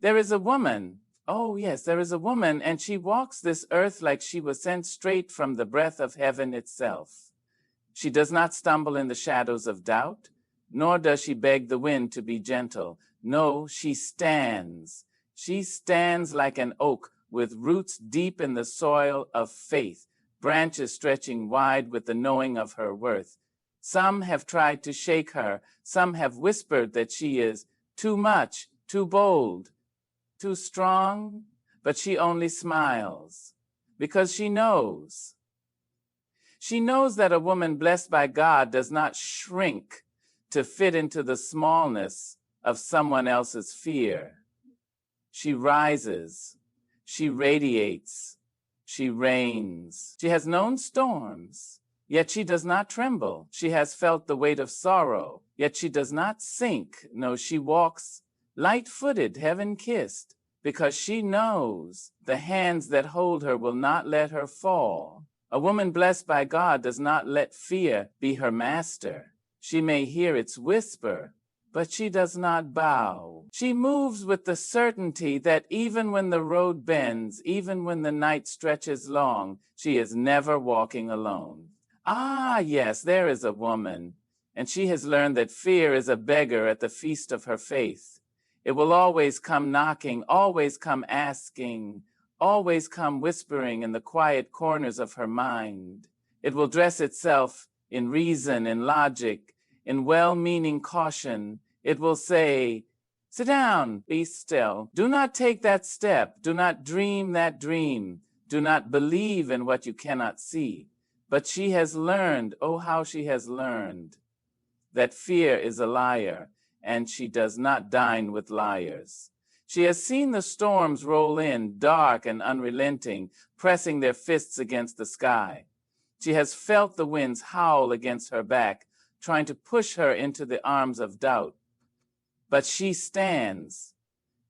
There is a woman. Oh, yes, there is a woman, and she walks this earth like she was sent straight from the breath of heaven itself. She does not stumble in the shadows of doubt, nor does she beg the wind to be gentle. No, she stands. She stands like an oak with roots deep in the soil of faith, branches stretching wide with the knowing of her worth. Some have tried to shake her. Some have whispered that she is too much, too bold, too strong, but she only smiles because she knows. She knows that a woman blessed by God does not shrink to fit into the smallness of someone else's fear. She rises, she radiates, she reigns. She has known storms, yet she does not tremble. She has felt the weight of sorrow, yet she does not sink. No, she walks light-footed, heaven-kissed, because she knows the hands that hold her will not let her fall. A woman blessed by God does not let fear be her master. She may hear its whisper, but she does not bow. She moves with the certainty that even when the road bends, even when the night stretches long, she is never walking alone. Ah, yes, there is a woman, and she has learned that fear is a beggar at the feast of her faith. It will always come knocking, always come asking, always come whispering in the quiet corners of her mind. It will dress itself in reason, in logic, in well-meaning caution. It will say, sit down, be still. Do not take that step. Do not dream that dream. Do not believe in what you cannot see. But she has learned, oh, how she has learned, that fear is a liar, and she does not dine with liars. She has seen the storms roll in, dark and unrelenting, pressing their fists against the sky. She has felt the winds howl against her back, trying to push her into the arms of doubt. But she stands,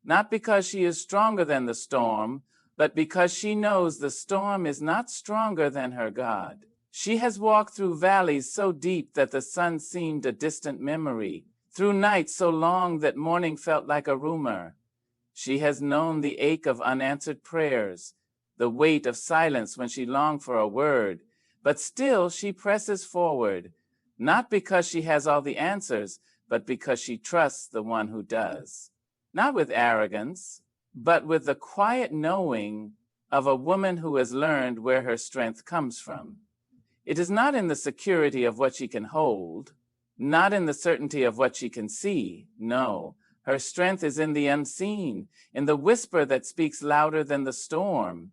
not because she is stronger than the storm, but because she knows the storm is not stronger than her God. She has walked through valleys so deep that the sun seemed a distant memory, through nights so long that morning felt like a rumor. She has known the ache of unanswered prayers, the weight of silence when she longed for a word, but still she presses forward, not because she has all the answers, but because she trusts the one who does. Not with arrogance, but with the quiet knowing of a woman who has learned where her strength comes from. It is not in the security of what she can hold, not in the certainty of what she can see. No, her strength is in the unseen, in the whisper that speaks louder than the storm,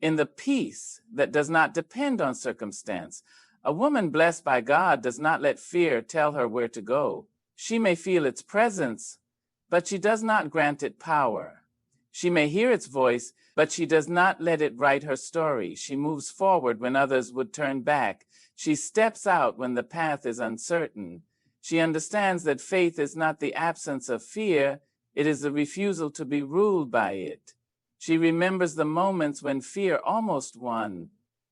in the peace that does not depend on circumstance. A woman blessed by God does not let fear tell her where to go. She may feel its presence, but she does not grant it power. She may hear its voice, but she does not let it write her story. She moves forward when others would turn back. She steps out when the path is uncertain. She understands that faith is not the absence of fear, it is the refusal to be ruled by it. She remembers the moments when fear almost won,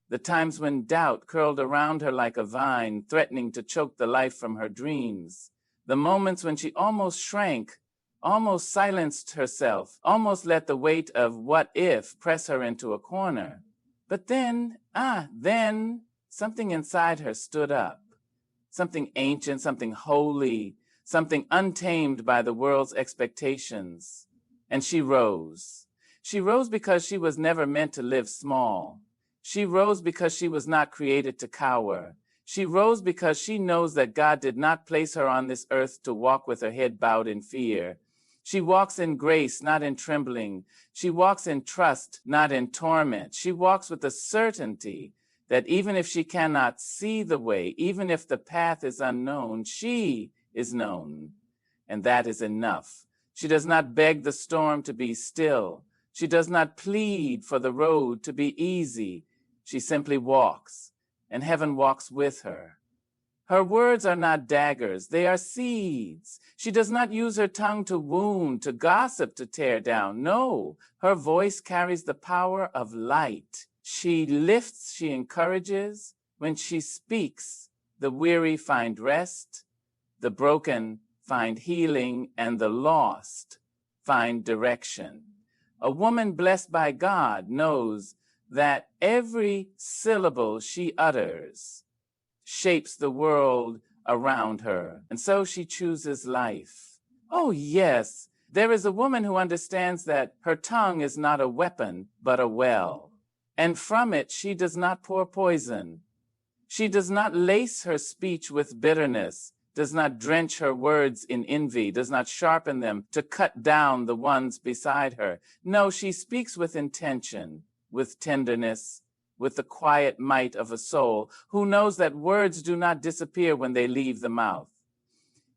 the times when doubt curled around her like a vine, threatening to choke the life from her dreams. The moments when she almost shrank, almost silenced herself, almost let the weight of what if press her into a corner. But then something inside her stood up. Something ancient, something holy, something untamed by the world's expectations. And she rose. She rose because she was never meant to live small. She rose because she was not created to cower. She rose because she knows that God did not place her on this earth to walk with her head bowed in fear. She walks in grace, not in trembling. She walks in trust, not in torment. She walks with the certainty that even if she cannot see the way, even if the path is unknown, she is known. And that is enough. She does not beg the storm to be still. She does not plead for the road to be easy. She simply walks, and heaven walks with her. Her words are not daggers, they are seeds. She does not use her tongue to wound, to gossip, to tear down. No, her voice carries the power of light. She lifts, she encourages. When she speaks, the weary find rest, the broken find healing, and the lost find direction. A woman blessed by God knows that every syllable she utters shapes the world around her, and so she chooses life. Oh, yes, there is a woman who understands that her tongue is not a weapon, but a well, and from it she does not pour poison. She does not lace her speech with bitterness, does not drench her words in envy, does not sharpen them to cut down the ones beside her. No, she speaks with intention, with tenderness, with the quiet might of a soul who knows that words do not disappear when they leave the mouth.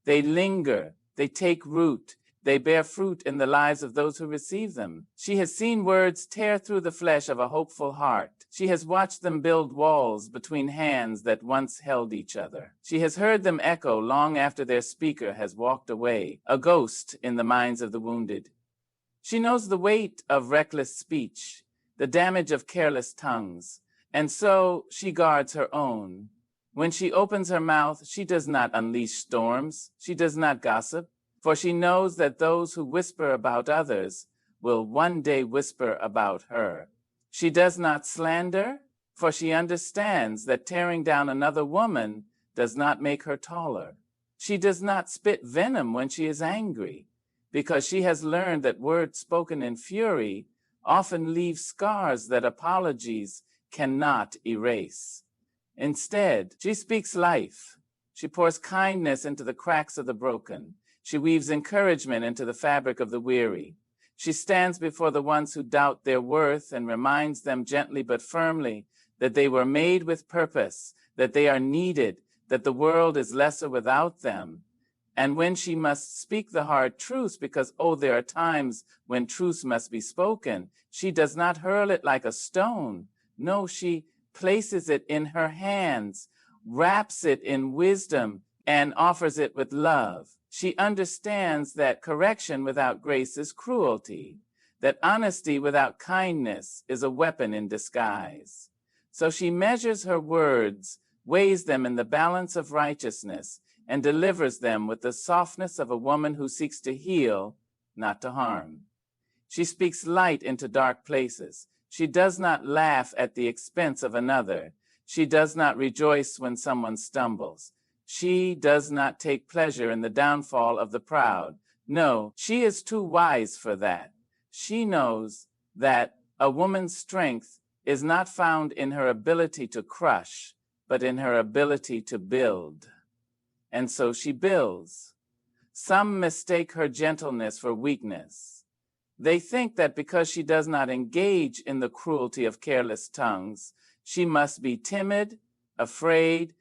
They linger, they take root, they bear fruit in the lives of those who receive them. She has seen words tear through the flesh of a hopeful heart. She has watched them build walls between hands that once held each other. She has heard them echo long after their speaker has walked away, a ghost in the minds of the wounded. She knows the weight of reckless speech, the damage of careless tongues, and so she guards her own. When she opens her mouth, she does not unleash storms, she does not gossip, for she knows that those who whisper about others will one day whisper about her. She does not slander, for she understands that tearing down another woman does not make her taller. She does not spit venom when she is angry, because she has learned that words spoken in fury often leave scars that apologies cannot erase. Instead, she speaks life. She pours kindness into the cracks of the broken. She weaves encouragement into the fabric of the weary. She stands before the ones who doubt their worth and reminds them gently but firmly that they were made with purpose, that they are needed, that the world is lesser without them. And when she must speak the hard truths, because, there are times when truths must be spoken, she does not hurl it like a stone. No, she places it in her hands, wraps it in wisdom, and offers it with love. She understands that correction without grace is cruelty, that honesty without kindness is a weapon in disguise. So she measures her words, weighs them in the balance of righteousness, and delivers them with the softness of a woman who seeks to heal, not to harm. She speaks light into dark places. She does not laugh at the expense of another. She does not rejoice when someone stumbles. She does not take pleasure in the downfall of the proud. No, she is too wise for that. She knows that a woman's strength is not found in her ability to crush, but in her ability to build. And so she builds. Some mistake her gentleness for weakness. They think that because she does not engage in the cruelty of careless tongues, she must be timid, afraid,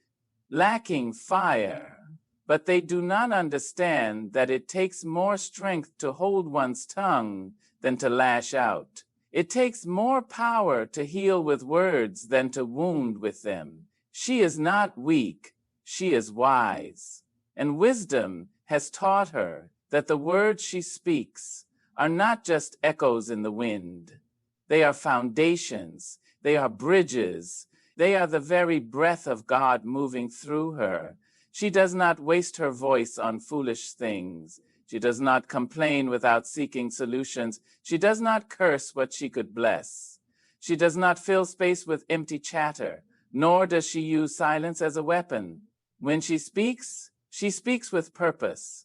lacking fire. But they do not understand that it takes more strength to hold one's tongue than to lash out. It takes more power to heal with words than to wound with them. She is not weak. She is wise, and wisdom has taught her that the words she speaks are not just echoes in the wind. They are foundations, they are bridges, they are the very breath of God moving through her. She does not waste her voice on foolish things. She does not complain without seeking solutions. She does not curse what she could bless. She does not fill space with empty chatter, nor does she use silence as a weapon. When she speaks with purpose.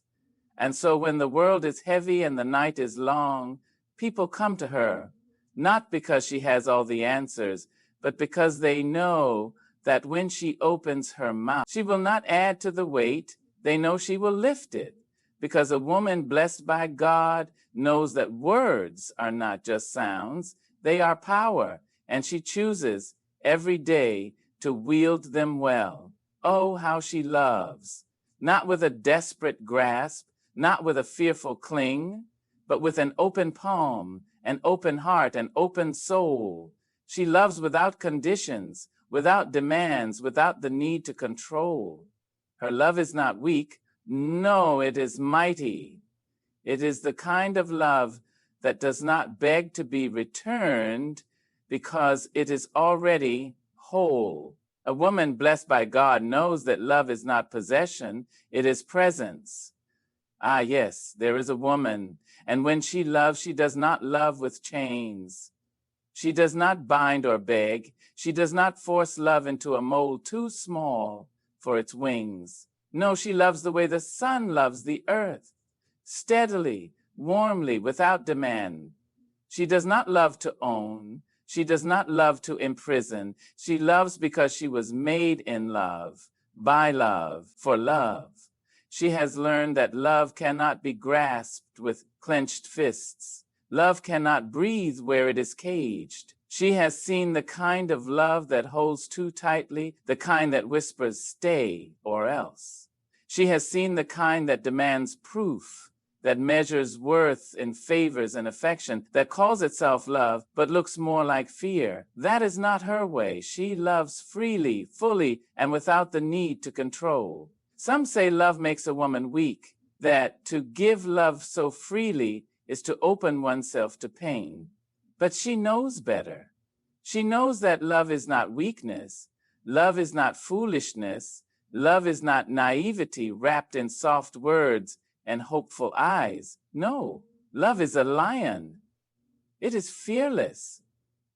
And so when the world is heavy and the night is long, people come to her, not because she has all the answers, but because they know that when she opens her mouth, she will not add to the weight. They know she will lift it, because a woman blessed by God knows that words are not just sounds, they are power, and she chooses every day to wield them well. Oh, how she loves, not with a desperate grasp, not with a fearful cling, but with an open palm, an open heart, an open soul. She loves without conditions, without demands, without the need to control. Her love is not weak. No, it is mighty. It is the kind of love that does not beg to be returned because it is already whole. A woman blessed by God knows that love is not possession, it is presence. Ah, yes, there is a woman, And when she loves, she does not love with chains. She does not bind or beg. She does not force love into a mold too small for its wings. No, she loves the way the sun loves the earth, steadily, warmly, without demand. She does not love to own. She does not love to imprison. She loves because she was made in love, by love, for love. She has learned that love cannot be grasped with clenched fists. Love cannot breathe where it is caged. She has seen the kind of love that holds too tightly, the kind that whispers, stay or else. She has seen the kind that demands proof, that measures worth in favors and affection, that calls itself love, but looks more like fear. That is not her way. She loves freely, fully, and without the need to control. Some say love makes a woman weak, that to give love so freely is to open oneself to pain. But she knows better. She knows that love is not weakness. Love is not foolishness. Love is not naivety wrapped in soft words and hopeful eyes. No, love is a lion. It is fearless.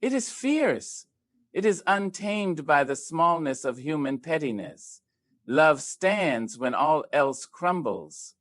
It is fierce. It is untamed by the smallness of human pettiness. Love stands when all else crumbles.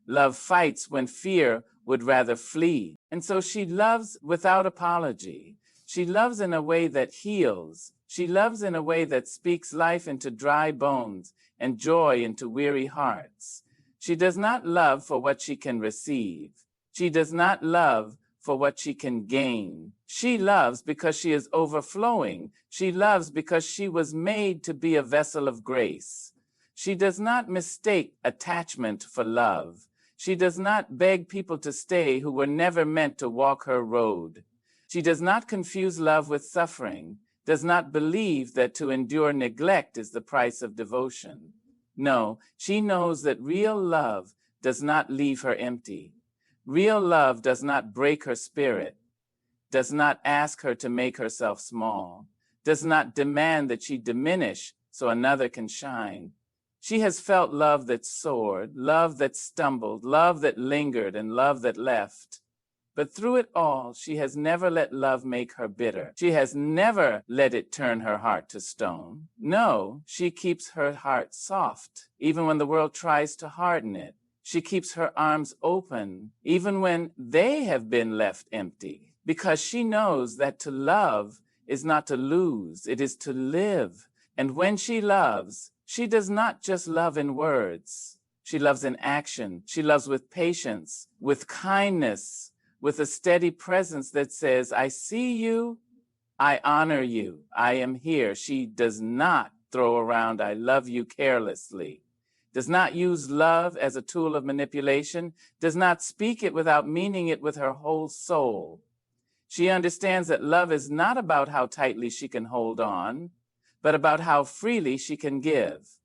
Love fights when fear would rather flee. And so she loves without apology. She loves in a way that heals. She loves in a way that speaks life into dry bones and joy into weary hearts. She does not love for what she can receive. She does not love for what she can gain. She loves because she is overflowing. She loves because she was made to be a vessel of grace. She does not mistake attachment for love. She does not beg people to stay who were never meant to walk her road. She does not confuse love with suffering, does not believe that to endure neglect is the price of devotion. No, she knows that real love does not leave her empty. Real love does not break her spirit, does not ask her to make herself small, does not demand that she diminish so another can shine. She has felt love that soared, love that stumbled, love that lingered, and love that left. But through it all, she has never let love make her bitter. She has never let it turn her heart to stone. No, she keeps her heart soft, even when the world tries to harden it. She keeps her arms open, even when they have been left empty, because she knows that to love is not to lose, it is to live. And when she loves, she does not just love in words. She loves in action. She loves with patience, with kindness, with a steady presence that says, I see you, I honor you, I am here. She does not throw around I love you carelessly, does not use love as a tool of manipulation, does not speak it without meaning it with her whole soul. She understands that love is not about how tightly she can hold on, but about how freely she can give.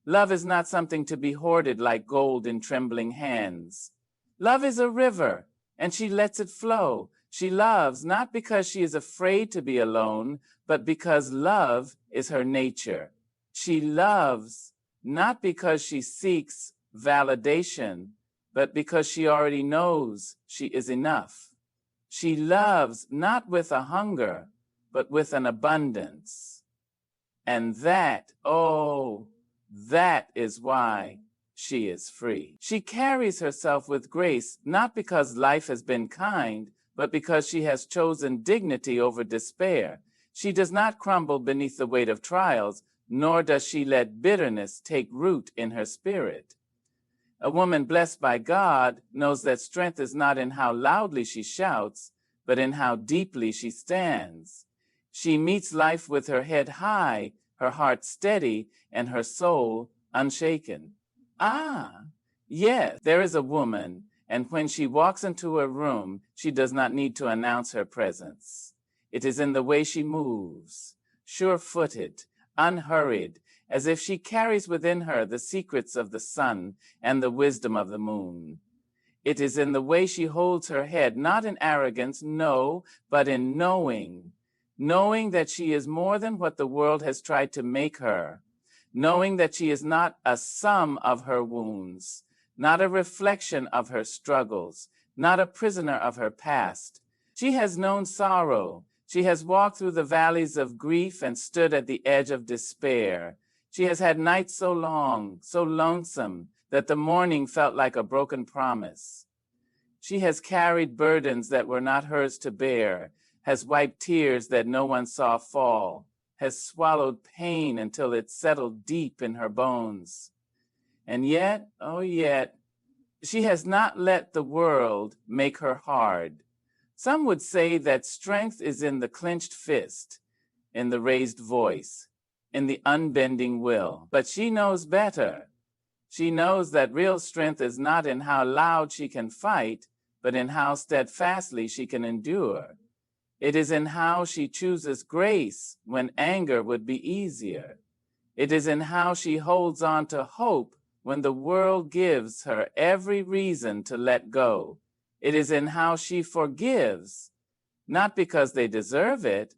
Love is not something to be hoarded like gold in trembling hands. Love is a river, and she lets it flow. She loves not because she is afraid to be alone, but because love is her nature. She loves not because she seeks validation, but because she already knows she is enough. She loves not with a hunger, but with an abundance. And that, oh, that is why she is free. She carries herself with grace, not because life has been kind, but because she has chosen dignity over despair. She does not crumble beneath the weight of trials, nor does she let bitterness take root in her spirit. A woman blessed by God knows that strength is not in how loudly she shouts, but in how deeply she stands. She meets life with her head high, her heart steady, and her soul unshaken. Ah, yes, there is a woman, and when she walks into a room, she does not need to announce her presence. It is in the way she moves, sure-footed, unhurried, as if she carries within her the secrets of the sun and the wisdom of the moon. It is in the way she holds her head, not in arrogance, no, but in knowing that she is more than what the world has tried to make her, knowing that she is not a sum of her wounds, not a reflection of her struggles, not a prisoner of her past. She has known sorrow. She has walked through the valleys of grief and stood at the edge of despair. She has had nights so long, so lonesome, that the morning felt like a broken promise. She has carried burdens that were not hers to bear, has wiped tears that no one saw fall, has swallowed pain until it settled deep in her bones. And yet, oh yet, she has not let the world make her hard. Some would say that strength is in the clenched fist, in the raised voice, in the unbending will. But she knows better. She knows that real strength is not in how loud she can fight, but in how steadfastly she can endure. It is in how she chooses grace when anger would be easier. It is in how she holds on to hope when the world gives her every reason to let go. It is in how she forgives, not because they deserve it,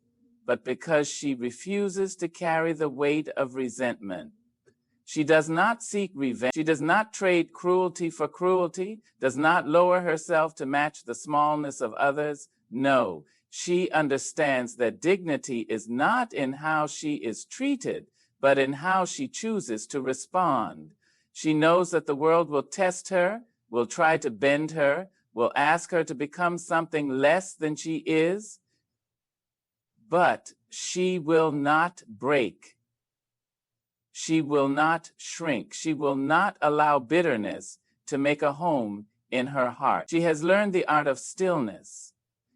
but because she refuses to carry the weight of resentment. She does not seek revenge. She does not trade cruelty for cruelty, does not lower herself to match the smallness of others. No, she understands that dignity is not in how she is treated, but in how she chooses to respond. She knows that the world will test her, will try to bend her, will ask her to become something less than she is, but she will not break. She will not shrink. She will not allow bitterness to make a home in her heart. She has learned the art of stillness.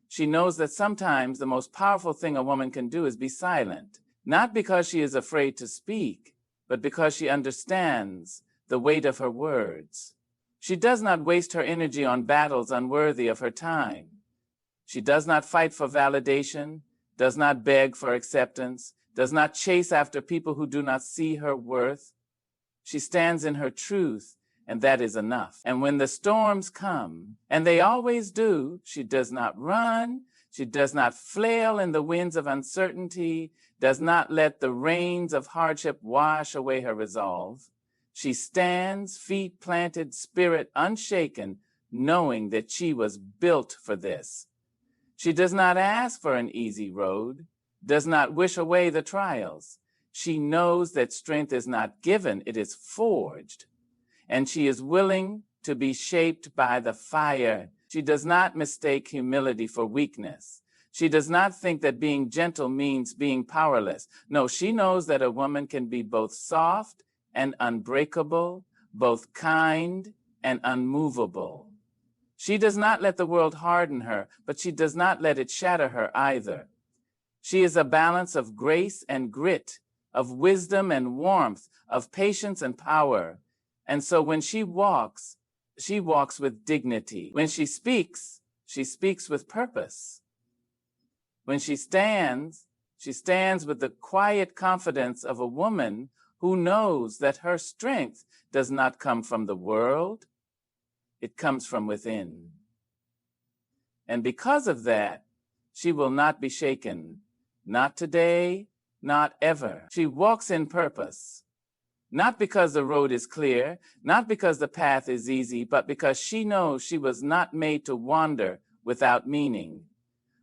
She knows that sometimes the most powerful thing a woman can do is be silent, not because she is afraid to speak, but because she understands the weight of her words. She does not waste her energy on battles unworthy of her time. She does not fight for validation, does not beg for acceptance, does not chase after people who do not see her worth. She stands in her truth, and that is enough. And when the storms come, and they always do, she does not run, she does not flail in the winds of uncertainty, does not let the rains of hardship wash away her resolve. She stands, feet planted, spirit unshaken, knowing that she was built for this. She does not ask for an easy road, does not wish away the trials. She knows that strength is not given, it is forged. And she is willing to be shaped by the fire. She does not mistake humility for weakness. She does not think that being gentle means being powerless. No, she knows that a woman can be both soft and unbreakable, both kind and unmovable. She does not let the world harden her, but she does not let it shatter her either. She is a balance of grace and grit, of wisdom and warmth, of patience and power. And so when she walks with dignity. When she speaks with purpose. When she stands with the quiet confidence of a woman who knows that her strength does not come from the world, it comes from within. And because of that, she will not be shaken. Not today, not ever. She walks in purpose. Not because the road is clear, not because the path is easy, but because she knows she was not made to wander without meaning.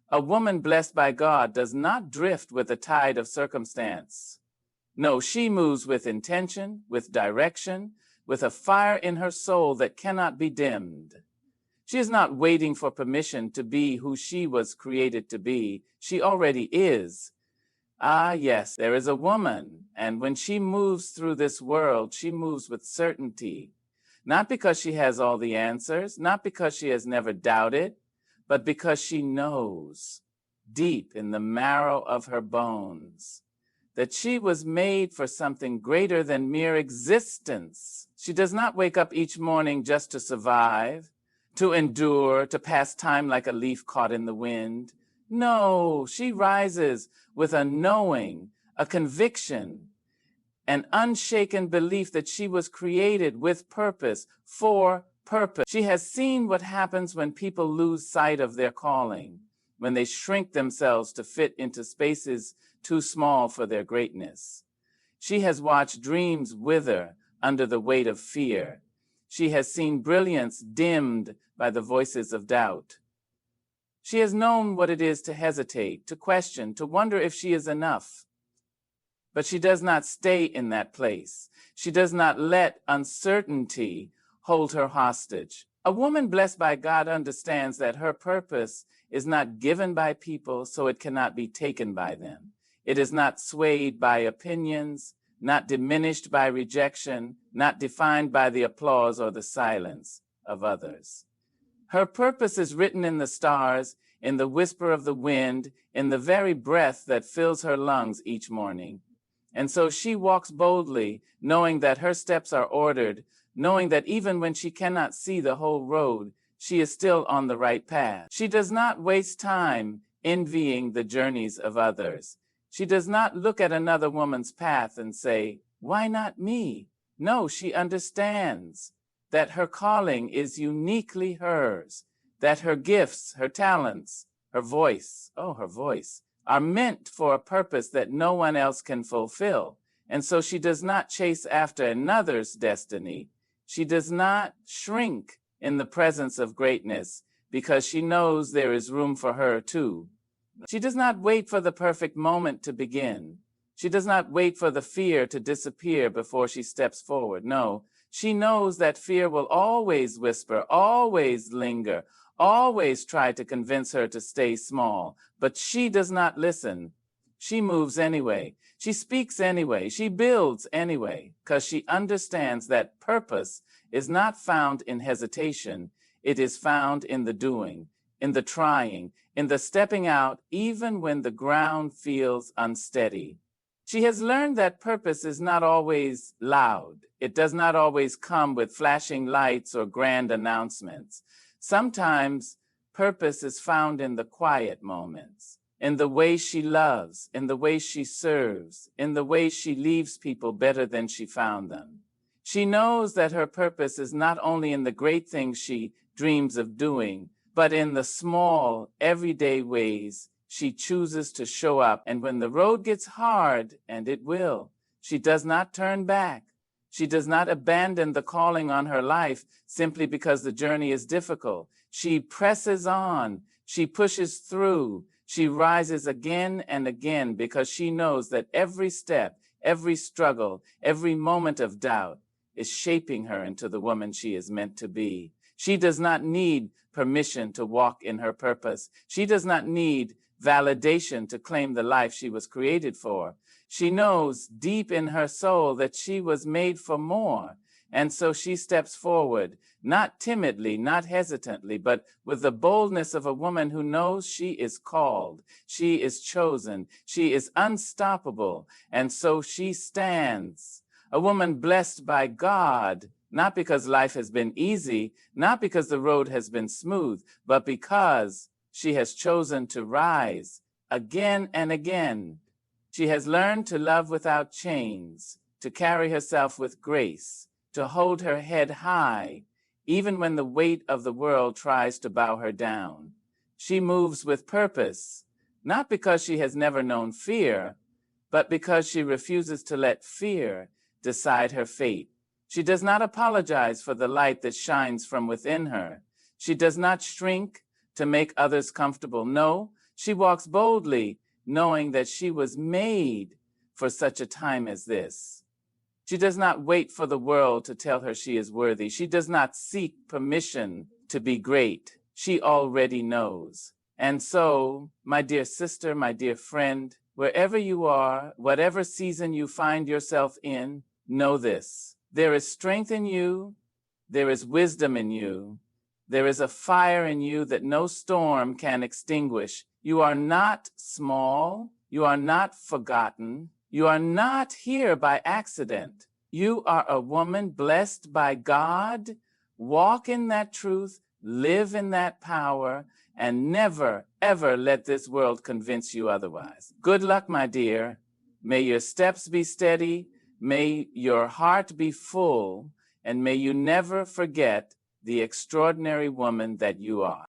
A woman blessed by God does not drift with the tide of circumstance. No, she moves with intention, with direction, with a fire in her soul that cannot be dimmed. She is not waiting for permission to be who she was created to be. She already is. Ah, yes, there is a woman, and when she moves through this world, she moves with certainty. Not because she has all the answers, not because she has never doubted, but because she knows, deep in the marrow of her bones, that she was made for something greater than mere existence. She does not wake up each morning just to survive, to endure, to pass time like a leaf caught in the wind. No, she rises with a knowing, a conviction, an unshaken belief that she was created with purpose, for purpose. She has seen what happens when people lose sight of their calling, when they shrink themselves to fit into spaces too small for their greatness. She has watched dreams wither under the weight of fear. She has seen brilliance dimmed by the voices of doubt. She has known what it is to hesitate, to question, to wonder if she is enough. But she does not stay in that place. She does not let uncertainty hold her hostage. A woman blessed by God understands that her purpose is not given by people, so it cannot be taken by them. It is not swayed by opinions, not diminished by rejection, not defined by the applause or the silence of others. Her purpose is written in the stars, in the whisper of the wind, in the very breath that fills her lungs each morning. And so she walks boldly, knowing that her steps are ordered, knowing that even when she cannot see the whole road, she is still on the right path. She does not waste time envying the journeys of others. She does not look at another woman's path and say, "Why not me?" No, she understands that her calling is uniquely hers, that her gifts, her talents, her voice, are meant for a purpose that no one else can fulfill. And so she does not chase after another's destiny. She does not shrink in the presence of greatness because she knows there is room for her too. She does not wait for the perfect moment to begin. She does not wait for the fear to disappear before she steps forward. No, she knows that fear will always whisper, always linger, always try to convince her to stay small, but she does not listen. She moves anyway. She speaks anyway. She builds anyway, because she understands that purpose is not found in hesitation. It is found in the doing, in the trying, in the stepping out, even when the ground feels unsteady. She has learned that purpose is not always loud. It does not always come with flashing lights or grand announcements. Sometimes purpose is found in the quiet moments, in the way she loves, in the way she serves, in the way she leaves people better than she found them. She knows that her purpose is not only in the great things she dreams of doing, but in the small, everyday ways she chooses to show up. And when the road gets hard, and it will, she does not turn back. She does not abandon the calling on her life simply because the journey is difficult. She presses on. She pushes through. She rises again and again because she knows that every step, every struggle, every moment of doubt is shaping her into the woman she is meant to be. She does not need permission to walk in her purpose. She does not need validation to claim the life she was created for. She knows deep in her soul that she was made for more. And so she steps forward, not timidly, not hesitantly, but with the boldness of a woman who knows she is called, she is chosen, she is unstoppable. And so she stands, a woman blessed by God, not because life has been easy, not because the road has been smooth, but because she has chosen to rise again and again. She has learned to love without chains, to carry herself with grace, to hold her head high, even when the weight of the world tries to bow her down. She moves with purpose, not because she has never known fear, but because she refuses to let fear decide her fate. She does not apologize for the light that shines from within her. She does not shrink to make others comfortable. No, she walks boldly, knowing that she was made for such a time as this. She does not wait for the world to tell her she is worthy. She does not seek permission to be great. She already knows. And so, my dear sister, my dear friend, wherever you are, whatever season you find yourself in, know this. There is strength in you. There is wisdom in you. There is a fire in you that no storm can extinguish. You are not small. You are not forgotten. You are not here by accident. You are a woman blessed by God. Walk in that truth, live in that power, and never, ever let this world convince you otherwise. Good luck, my dear. May your steps be steady. May your heart be full, and may you never forget the extraordinary woman that you are.